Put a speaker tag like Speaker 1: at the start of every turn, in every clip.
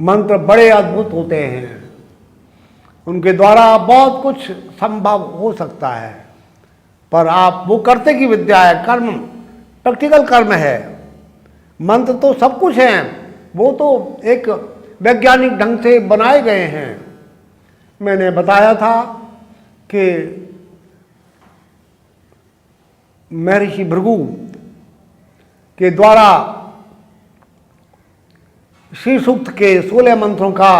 Speaker 1: मंत्र बड़े अद्भुत होते हैं, उनके द्वारा बहुत कुछ संभव हो सकता है, पर आप वो करते की विद्या है, कर्म प्रैक्टिकल कर्म है। मंत्र तो सब कुछ हैं, वो तो एक वैज्ञानिक ढंग से बनाए गए हैं। मैंने बताया था कि महर्षि भृगु के द्वारा श्री सूक्त के 16 मंत्रों का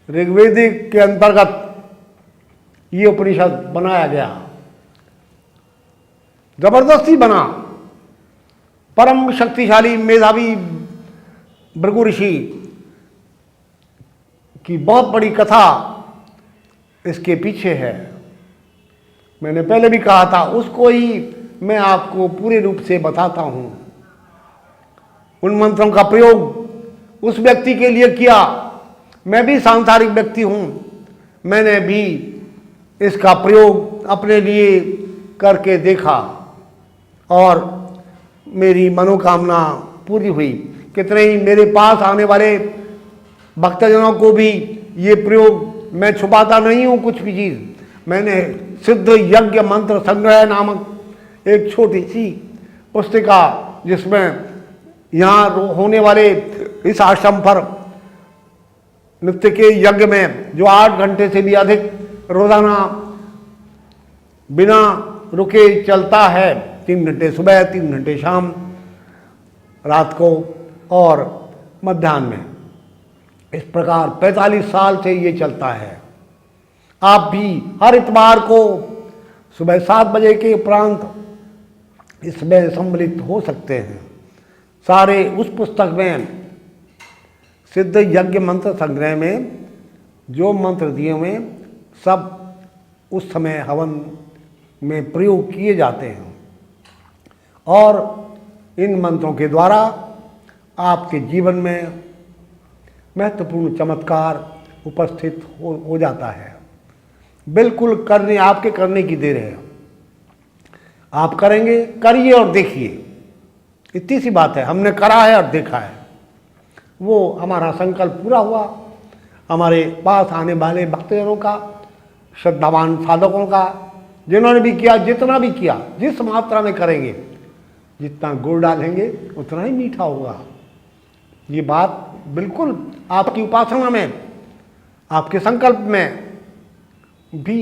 Speaker 1: ऋग्वेदिक के अंतर्गत ये उपनिषद बनाया गया, जबरदस्ती बना। परम शक्तिशाली मेधावी भृगु ऋषि की बहुत बड़ी कथा इसके पीछे है। मैंने पहले भी कहा था, उसको ही मैं आपको पूरे रूप से बताता हूं। उन मंत्रों का प्रयोग उस व्यक्ति के लिए किया। मैं भी सांसारिक व्यक्ति हूं, मैंने भी इसका प्रयोग अपने लिए करके देखा और मेरी मनोकामना पूरी हुई। कितने ही मेरे पास आने वाले भक्तजनों को भी ये प्रयोग, मैं छुपाता नहीं हूं कुछ भी चीज़। मैंने सिद्ध यज्ञ मंत्र संग्रह नामक एक छोटी सी पुस्तिका, जिसमें यहाँ होने वाले इस आश्रम पर नित्य के यज्ञ में जो 8 घंटे से भी अधिक रोजाना बिना रुके चलता है, 3 घंटे सुबह, 3 घंटे शाम, रात को और मध्याह्न में, इस प्रकार 45 साल से ये चलता है। आप भी हर इतवार को सुबह 7 बजे के उपरांत इसमें सम्मिलित हो सकते हैं। सारे उस पुस्तक में, सिद्ध यज्ञ मंत्र संग्रह में जो मंत्र दिए हुए सब उस समय हवन में प्रयोग किए जाते हैं और इन मंत्रों के द्वारा आपके जीवन में महत्वपूर्ण चमत्कार उपस्थित हो जाता है। बिल्कुल आपके करने की देर है। आप करेंगे, करिए और देखिए, इतनी सी बात है। हमने करा है और देखा है, वो हमारा संकल्प पूरा हुआ। हमारे पास आने वाले भक्तजनों का, श्रद्धावान साधकों का, जिन्होंने भी किया, जितना भी किया, जिस मात्रा में करेंगे, जितना गुड़ डालेंगे उतना ही मीठा होगा। ये बात बिल्कुल आपकी उपासना में, आपके संकल्प में भी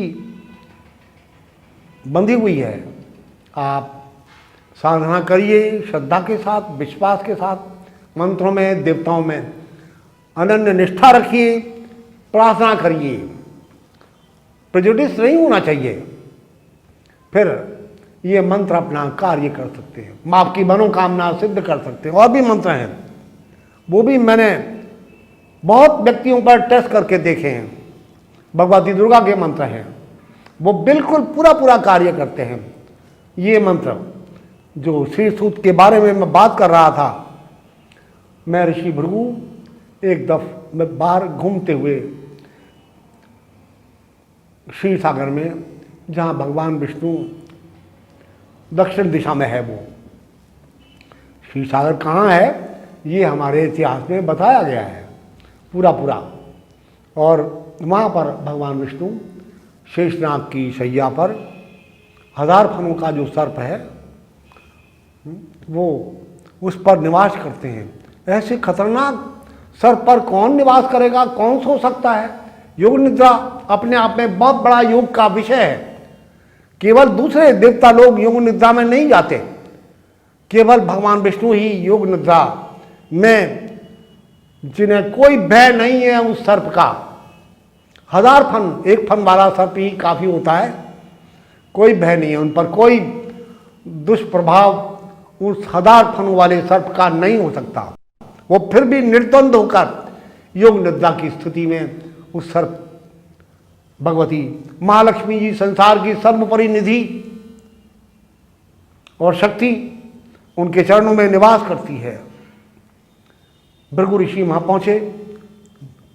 Speaker 1: बंधी हुई है। आप साधना करिए श्रद्धा के साथ, विश्वास के साथ, मंत्रों में, देवताओं में अनन्य निष्ठा रखिए, प्रार्थना करिए। प्रेजुडिस नहीं होना चाहिए, फिर ये मंत्र अपना कार्य कर सकते हैं, आपकी मनोकामना सिद्ध कर सकते हैं। और भी मंत्र हैं, वो भी मैंने बहुत व्यक्तियों पर टेस्ट करके देखे हैं। भगवती दुर्गा के मंत्र हैं, वो बिल्कुल पूरा कार्य करते हैं। ये मंत्र जो श्री सूक्त के बारे में मैं बात कर रहा था, मैं ऋषि भृगु एक मैं बाहर घूमते हुए क्षीर सागर में, जहाँ भगवान विष्णु दक्षिण दिशा में है, वो क्षीर सागर कहाँ है ये हमारे इतिहास में बताया गया है पूरा। और वहाँ पर भगवान विष्णु शेषनाग की शैया पर 1000 फनों का जो सर्प है वो उस पर निवास करते हैं। ऐसे खतरनाक सर्प पर कौन निवास करेगा, कौन सो सकता है? योग निद्रा अपने आप में बहुत बड़ा योग का विषय है। केवल दूसरे देवता लोग योग निद्रा में नहीं जाते, केवल भगवान विष्णु ही योग निद्रा में, जिन्हें कोई भय नहीं है उस सर्प का। 1000 फन, एक फन वाला सर्प ही काफी होता है, कोई भय नहीं है उन पर, कोई दुष्प्रभाव उस 1000 फन वाले सर्प का नहीं हो सकता। वो फिर भी निर्द्वंद होकर योग निद्रा की स्थिति में उस सर्प, भगवती महालक्ष्मी जी संसार की सर्वोपरि निधि और शक्ति, उनके चरणों में निवास करती है। भृगु ऋषि वहां पहुंचे।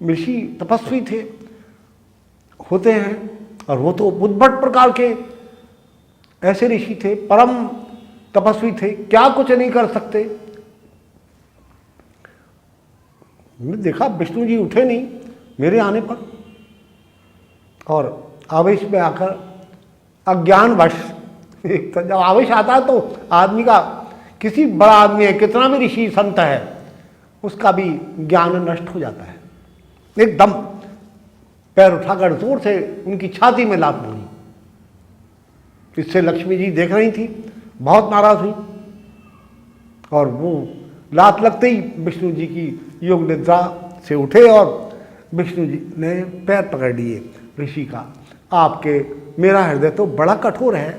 Speaker 1: ऋषि तपस्वी थे, होते हैं, और वो तो उद्भट प्रकार के ऐसे ऋषि थे, परम तपस्वी थे, क्या कुछ नहीं कर सकते। हमने देखा विष्णु जी उठे नहीं मेरे आने पर, और आवेश में आकर अज्ञानवश, एक तो जब आवेश आता है तो आदमी का, किसी बड़ा आदमी है, कितना भी ऋषि संत है, उसका भी ज्ञान नष्ट हो जाता है। एकदम पैर उठाकर जोर से उनकी छाती में लात मारी। इससे लक्ष्मी जी देख रही थी, बहुत नाराज हुई, और वो लात लगते ही विष्णु जी की योग निद्रा से उठे और विष्णु जी ने पैर पकड़ लिए ऋषि का। आपके, मेरा हृदय तो बड़ा कठोर है,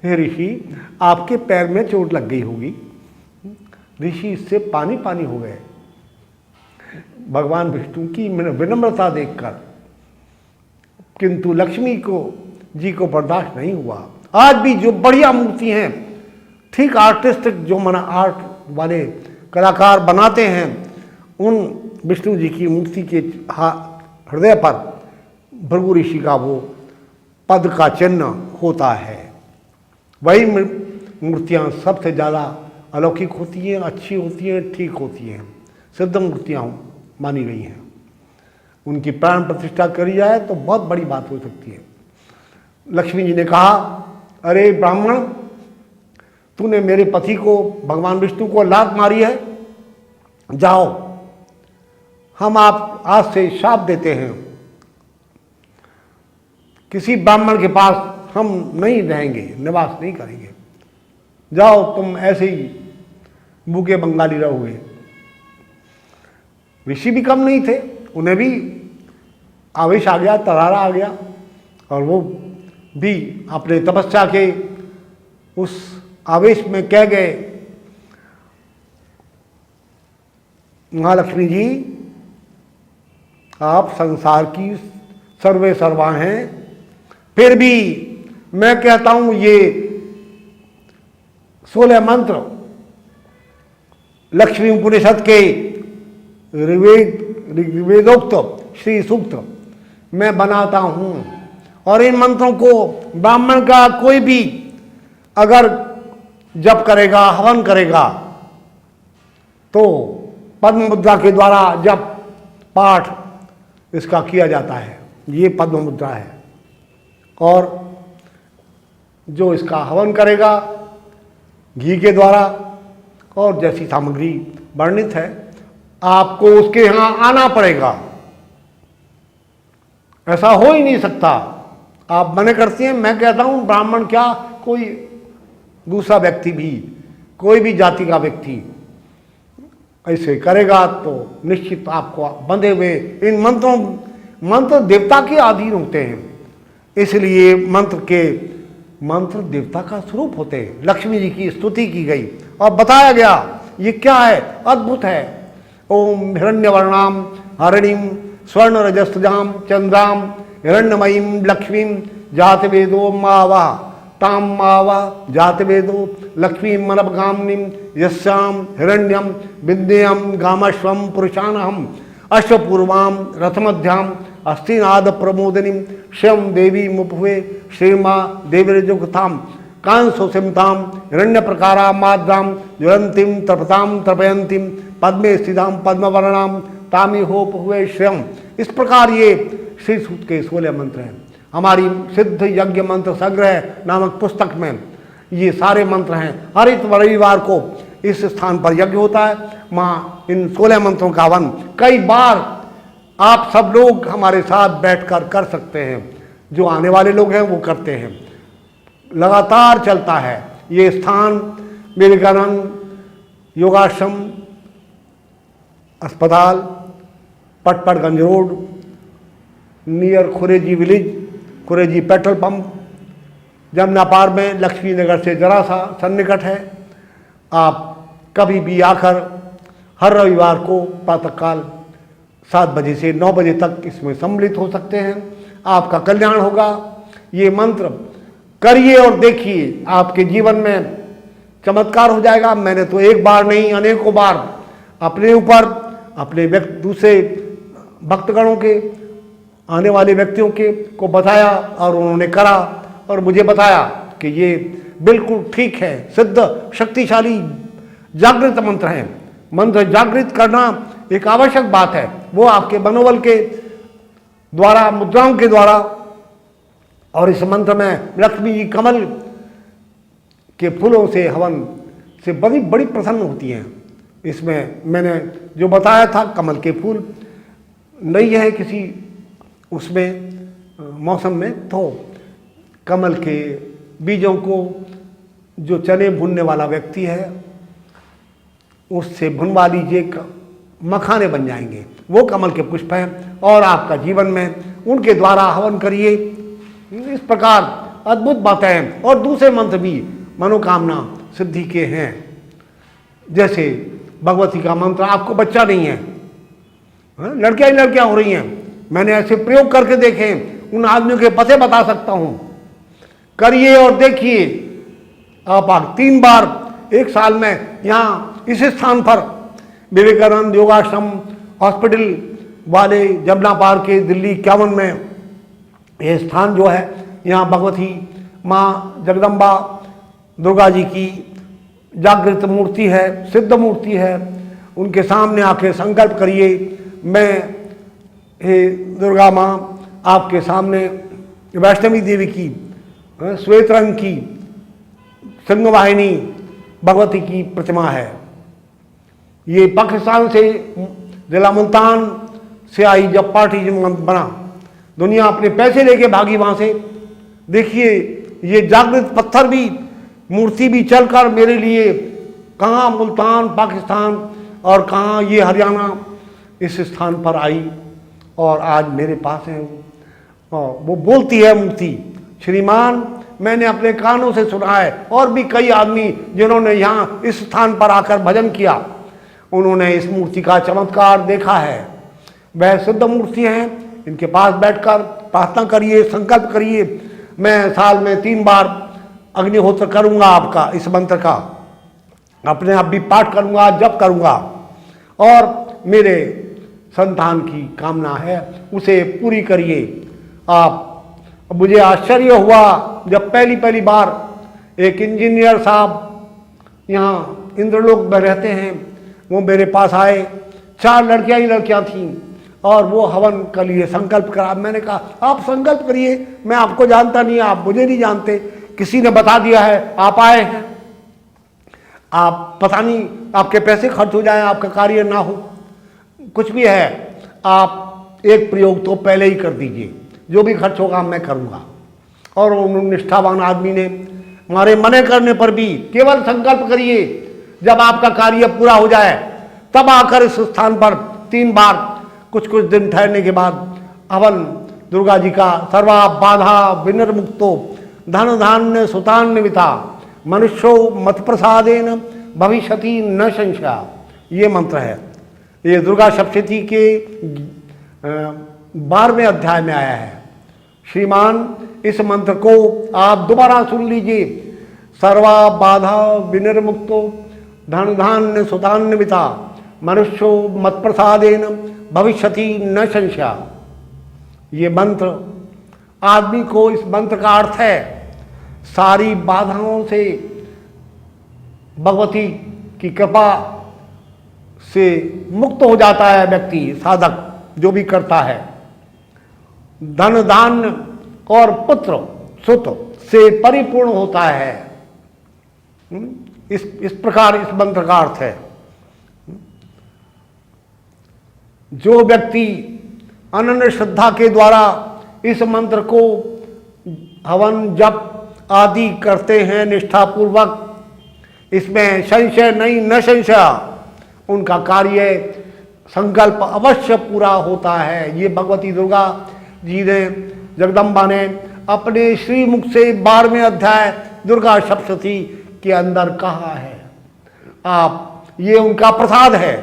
Speaker 1: हे ऋषि आपके पैर में चोट लग गई होगी। ऋषि इससे पानी पानी हो गए भगवान विष्णु की विनम्रता देखकर, किंतु लक्ष्मी को जी को बर्दाश्त नहीं हुआ। आज भी जो बढ़िया मूर्ति हैं, ठीक आर्टिस्टिक जो मना आर्ट वाले कलाकार बनाते हैं, उन विष्णु जी की मूर्ति के हृदय पर भृगु ऋषि का वो पद का चिन्ह होता है। वही मूर्तियाँ सबसे ज़्यादा अलौकिक होती हैं, अच्छी होती हैं, ठीक होती हैं, सिद्ध मूर्तियाँ मानी गई हैं। उनकी प्राण प्रतिष्ठा करी जाए तो बहुत बड़ी बात हो सकती है। लक्ष्मी जी ने कहा, अरे ब्राह्मण, तूने मेरे पति को, भगवान विष्णु को लात मारी है, जाओ, हम आप आज से शाप देते हैं, किसी ब्राह्मण के पास हम नहीं रहेंगे, निवास नहीं करेंगे, जाओ तुम ऐसे ही भूखे बंगाली रहोगे। ऋषि भी कम नहीं थे, उन्हें भी आवेश आ गया, तरारा आ गया, और वो भी अपने तपस्या के उस आवेश में कह गए, महालक्ष्मी जी आप संसार की सर्वे सर्वा हैं, फिर भी मैं कहता हूं ये 16 मंत्र लक्ष्मी उपनिषद के ऋग्वेदोक्त श्री सूक्त मैं बनाता हूं, और इन मंत्रों को ब्राह्मण का कोई भी अगर जप करेगा, हवन करेगा, तो पद्म मुद्रा के द्वारा जप पाठ इसका किया जाता है। ये पद्म मुद्रा है, और जो इसका हवन करेगा घी के द्वारा और जैसी सामग्री वर्णित है, आपको उसके यहाँ आना पड़ेगा। ऐसा हो ही नहीं सकता। आप मने करती हैं, मैं कहता हूं ब्राह्मण क्या, कोई दूसरा व्यक्ति भी, कोई भी जाति का व्यक्ति ऐसे करेगा तो निश्चित आपको बंधे हुए इन मंत्र देवता के अधीन होते हैं, इसलिए मंत्र देवता का स्वरूप होते हैं। लक्ष्मी जी की स्तुति की गई और बताया गया ये क्या है, अद्भुत है। ओम हिरण्यवर्णाम हरिणीम स्वर्ण रजस्तजाम चंद्राम हिरण्यमयीम लक्ष्मीम जातवेदो मावा ताम मावा जातवेदो लक्ष्मी मनपगामिनीम यस्याम हिरण्यम विद्यम गामश्वम पुरुषानहम अश्वपूर्वाम रथमध्याम अस्तिनाद प्रमोदिनीम श्यम देवी मुपवे श्रीमा देवीरजुगताम कांसो सिमताम हिरण्य प्रकारा माद्राम ज्वलंतीम तपताम तपयंतीम पद्मे स्थिताम पद्मवर्णाम तामी होप हुए श्रम। इस प्रकार ये श्री सूक्त के 16 मंत्र हैं। हमारी सिद्ध यज्ञ मंत्र संग्रह नामक पुस्तक में ये सारे मंत्र हैं। हर एक रविवार को इस स्थान पर यज्ञ होता है। माँ इन 16 मंत्रों का हवन कई बार आप सब लोग हमारे साथ बैठकर कर सकते हैं। जो आने वाले लोग हैं वो करते हैं, लगातार चलता है। ये स्थान विवेकानंद योगाश्रम अस्पताल, Patparganj road, near Khureji village, Khureji petrol pump, Jamuna पार में लक्ष्मी नगर से जरा सा सन्निकट है। आप कभी भी आकर हर रविवार को प्रातःकाल 7 बजे से 9 बजे तक इसमें सम्मिलित हो सकते हैं। आपका कल्याण होगा। ये मंत्र करिए और देखिए, आपके जीवन में चमत्कार हो जाएगा। मैंने तो एक बार नहीं अनेकों बार अपने ऊपर, अपने दूसरे भक्तगणों के, आने वाले व्यक्तियों के को बताया और उन्होंने करा और मुझे बताया कि ये बिल्कुल ठीक है। सिद्ध शक्तिशाली जागृत मंत्र हैं। मंत्र जागृत करना एक आवश्यक बात है, वो आपके मनोबल के द्वारा, मुद्राओं के द्वारा, और इस मंत्र में लक्ष्मी जी कमल के फूलों से, हवन से बड़ी बड़ी प्रसन्न होती हैं। इसमें मैंने जो बताया था, कमल के फूल नहीं है किसी उसमें मौसम में, तो कमल के बीजों को जो चने भूनने वाला व्यक्ति है उससे भुनवा लीजिए, मखाने बन जाएंगे, वो कमल के पुष्प हैं, और आपका जीवन में उनके द्वारा हवन करिए। इस प्रकार अद्भुत बातें हैं। और दूसरे मंत्र भी मनोकामना सिद्धि के हैं, जैसे भगवती का मंत्र, आपको बच्चा नहीं है, लड़कियां ही लड़कियां हो रही हैं, मैंने ऐसे प्रयोग करके देखे, उन आदमियों के पते बता सकता हूं, करिए और देखिए। आप 3 बार एक साल में यहाँ इस स्थान पर विवेकानंद योगाश्रम हॉस्पिटल वाले जमुना पार्क के दिल्ली 51 में ये स्थान जो है, यहाँ भगवती माँ जगदम्बा दुर्गा जी की जागृत मूर्ति है, सिद्ध मूर्ति है, उनके सामने आके संकल्प करिए, मैं हे दुर्गा माँ आपके सामने वैष्णवी देवी की श्वेत रंग की सिंहवाहिनी भगवती की प्रतिमा है। ये पाकिस्तान से, जिला मुल्तान से आई जब पार्टी बना, दुनिया अपने पैसे लेके भागी वहाँ से। देखिए ये जागृत पत्थर भी, मूर्ति भी चलकर मेरे लिए कहाँ मुल्तान पाकिस्तान और कहाँ ये हरियाणा इस स्थान पर आई, और आज मेरे पास है। और वो बोलती है मूर्ति, श्रीमान मैंने अपने कानों से सुना है, और भी कई आदमी जिन्होंने यहाँ इस स्थान पर आकर भजन किया, उन्होंने इस मूर्ति का चमत्कार देखा है। वह सिद्ध मूर्ति हैं, इनके पास बैठकर प्रार्थना करिए, संकल्प करिए, मैं साल में 3 बार अग्निहोत्र करूँगा आपका, इस मंत्र का अपने आप भी पाठ करूँगा, जप करूँगा, और मेरे संतान की कामना है उसे पूरी करिए आप। मुझे आश्चर्य हुआ जब पहली बार एक इंजीनियर साहब यहाँ इंद्रलोक में रहते हैं, वो मेरे पास आए, 4 लड़कियां ही लड़कियां थीं, और वो हवन के लिए संकल्प करा। मैंने कहा आप संकल्प करिए, मैं आपको जानता नहीं, आप मुझे नहीं जानते, किसी ने बता दिया है, आप आए हैं, आप पता नहीं आपके पैसे खर्च हो जाए, आपका कार्य ना हो, कुछ भी है, आप एक प्रयोग तो पहले ही कर दीजिए, जो भी खर्च होगा मैं करूँगा। और उन निष्ठावान आदमी ने हमारे मने करने पर भी केवल संकल्प करिए, जब आपका कार्य पूरा हो जाए तब आकर इस स्थान पर 3 बार कुछ दिन ठहरने के बाद हवन दुर्गा जी का, सर्वा बाधा विनिर्मुक्तो धन धान्य सुतान्विता मनुष्यो मत प्रसादेन भविष्यति न संशय, ये मंत्र है। ये दुर्गा सप्तशती के 12वें अध्याय में आया है। श्रीमान इस मंत्र को आप दोबारा सुन लीजिए, सर्वा बाधा विनिर्मुक्तो धन धान्य सुतान्विता मनुष्यो मत प्रसादेन भविष्यति न संशय। ये मंत्र आदमी को, इस मंत्र का अर्थ है सारी बाधाओं से भगवती की कृपा से मुक्त हो जाता है व्यक्ति, साधक जो भी करता है। धन धान्य और पुत्र सुत से परिपूर्ण होता है। इस प्रकार इस मंत्र का अर्थ है। जो व्यक्ति अनन्य श्रद्धा के द्वारा इस मंत्र को हवन जप आदि करते हैं निष्ठापूर्वक, इसमें संशय नहीं, न संशय, उनका कार्य संकल्प अवश्य पूरा होता है। ये भगवती दुर्गा जी ने, जगदम्बा ने अपने श्रीमुख से 12वें अध्याय दुर्गा सप्तशती के अंदर कहा है। आप, ये उनका प्रसाद है,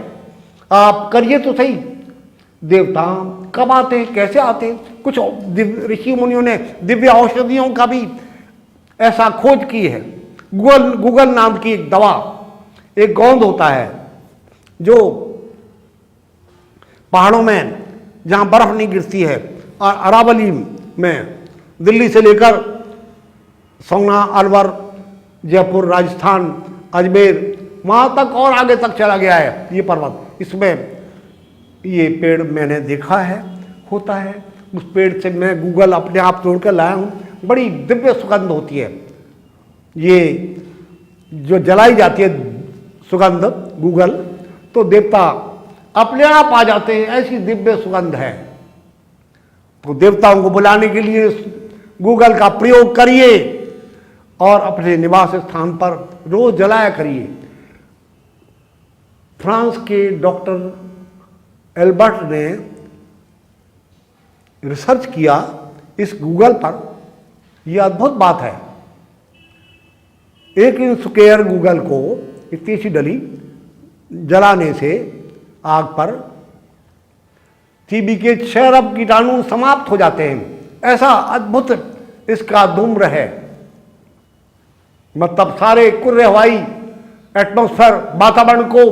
Speaker 1: आप करिए तो सही। देवता कब आते हैं, कैसे आते हैं, कुछ ऋषि मुनियों ने दिव्य औषधियों का भी ऐसा खोज की है। गूगल नाम की एक दवा, एक गोंद होता है जो पहाड़ों में जहाँ बर्फ नहीं गिरती है, और अरावली में दिल्ली से लेकर सोना, अलवर, जयपुर, राजस्थान, अजमेर, वहाँ तक और आगे तक चला गया है ये पर्वत। इसमें ये पेड़ मैंने देखा है होता है। उस पेड़ से मैं गूगल अपने आप तोड़ कर लाया हूँ। बड़ी दिव्य सुगंध होती है। ये जो जलाई जाती है सुगंध गूगल, तो देवता अपने आप आ जाते हैं, ऐसी दिव्य सुगंध है। तो देवताओं को बुलाने के लिए गूगल का प्रयोग करिए और अपने निवास स्थान पर रोज जलाया करिए। फ्रांस के डॉक्टर एल्बर्ट ने रिसर्च किया इस गूगल पर। यह अद्भुत बात है। 1 इंच स्क्वायर गूगल को इतनी सी डली जलाने से आग पर टीबी के 6 अरब कीटाणु समाप्त हो जाते हैं। ऐसा अद्भुत इसका धूम्र है। मतलब सारे कुर्रे हवाई एटमॉस्फेयर वातावरण को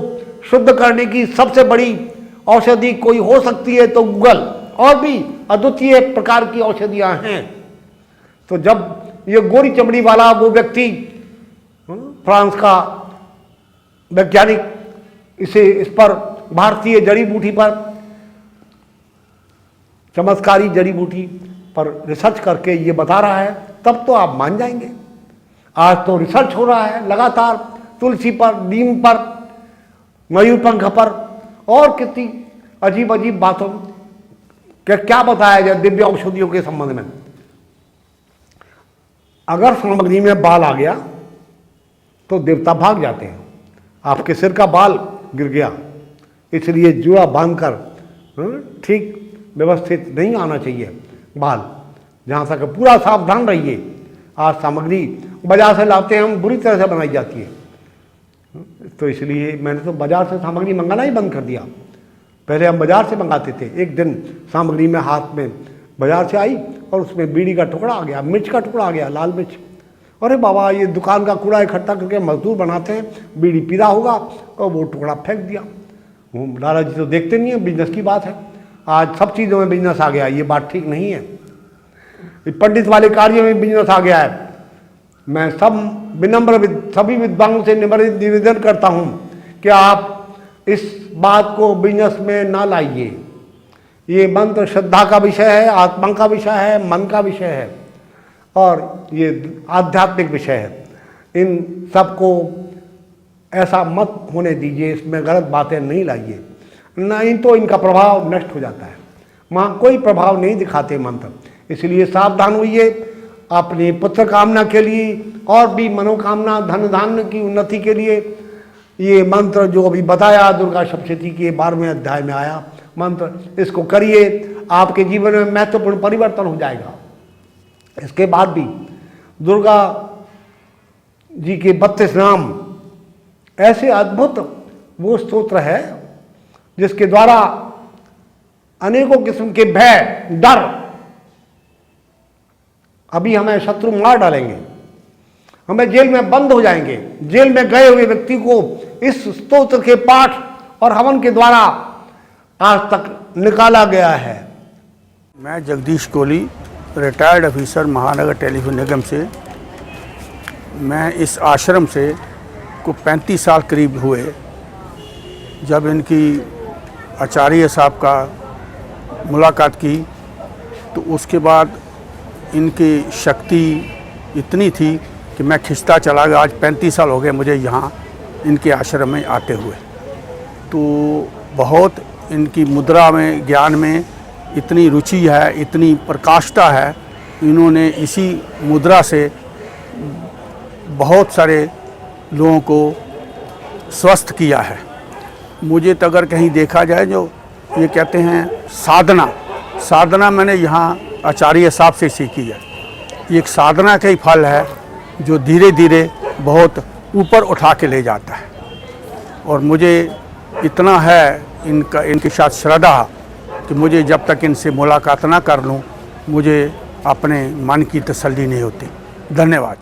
Speaker 1: शुद्ध करने की सबसे बड़ी औषधि कोई हो सकती है तो गूगल। और भी अद्वितीय प्रकार की औषधियां हैं। तो जब ये गोरी चमड़ी वाला वो व्यक्ति, फ्रांस का वैज्ञानिक इस पर भारतीय जड़ी बूटी पर, चमत्कारी जड़ी बूटी पर रिसर्च करके ये बता रहा है, तब तो आप मान जाएंगे। आज तो रिसर्च हो रहा है लगातार तुलसी पर, नीम पर, मयूरपंख पर और कितनी अजीब अजीब बातों क्या बताया जाए दिव्य औषधियों के संबंध में। अगर सामग्री में बाल आ गया तो देवता भाग जाते हैं। आपके सिर का बाल गिर गया, इसलिए जुड़ा बांधकर ठीक व्यवस्थित नहीं आना चाहिए बाल। जहाँ तक पूरा सावधान रहिए। आज सामग्री बाजार से लाते हैं हम, बुरी तरह से बनाई जाती है। तो इसलिए मैंने तो बाजार से सामग्री मंगाना ही बंद कर दिया। पहले हम बाजार से मंगाते थे। एक दिन सामग्री में हाथ में बाजार से आई और उसमें बीड़ी का टुकड़ा आ गया, मिर्च का टुकड़ा आ गया, लाल मिर्च। अरे बाबा, ये दुकान का कूड़ा इकट्ठा करके मजदूर बनाते हैं, बीड़ी पीला होगा, और वो टुकड़ा फेंक दिया। वो लाला जी तो देखते नहीं है, बिजनेस की बात है। आज सब चीज़ों में बिजनेस आ गया, ये बात ठीक नहीं है। पंडित वाले कार्यों में बिजनेस आ गया है। मैं सभी विद्वानों से निवेदन करता हूँ कि आप इस बात को बिजनेस में ना लाइए। ये मंत्र श्रद्धा का विषय है, आत्मा का विषय है, मन का विषय है और ये आध्यात्मिक विषय है। इन सबको ऐसा मत होने दीजिए, इसमें गलत बातें नहीं लाइए, नहीं तो इनका प्रभाव नष्ट हो जाता है। वहाँ कोई प्रभाव नहीं दिखाते मंत्र। इसलिए सावधान होइए। अपनी पुत्र कामना के लिए और भी मनोकामना, धन धान्य की उन्नति के लिए ये मंत्र जो अभी बताया, दुर्गा सप्तशती के 12वें अध्याय में आया मंत्र, इसको करिए। आपके जीवन में महत्वपूर्ण परिवर्तन हो जाएगा। इसके बाद भी दुर्गा जी के 32 नाम ऐसे अद्भुत वो स्तोत्र है जिसके द्वारा अनेकों किस्म के भय, डर, अभी हमें शत्रु मार डालेंगे, हमें जेल में बंद हो जाएंगे। जेल में गए हुए व्यक्ति को इस स्तोत्र के पाठ और हवन के द्वारा आज तक निकाला गया है।
Speaker 2: मैं जगदीश कोहली, रिटायर्ड ऑफिसर, महानगर टेलीफोन निगम से। मैं इस आश्रम से को 35 साल करीब हुए। जब इनकी आचार्य साहब का मुलाकात की तो उसके बाद इनकी शक्ति इतनी थी कि मैं खिंचता चला गया। आज 35 साल हो गए मुझे यहाँ इनके आश्रम में आते हुए। तो बहुत इनकी मुद्रा में, ज्ञान में इतनी रुचि है, इतनी प्रकाष्ठा है। इन्होंने इसी मुद्रा से बहुत सारे लोगों को स्वस्थ किया है। मुझे तो अगर कहीं देखा जाए, जो ये कहते हैं साधना मैंने यहाँ आचार्य साहब से सीखी है। ये एक साधना का ही फल है जो धीरे धीरे बहुत ऊपर उठा के ले जाता है। और मुझे इतना है इनके साथ श्रद्धा कि मुझे जब तक इनसे मुलाकात ना कर लूँ, मुझे अपने मन की तसल्ली नहीं होती। धन्यवाद।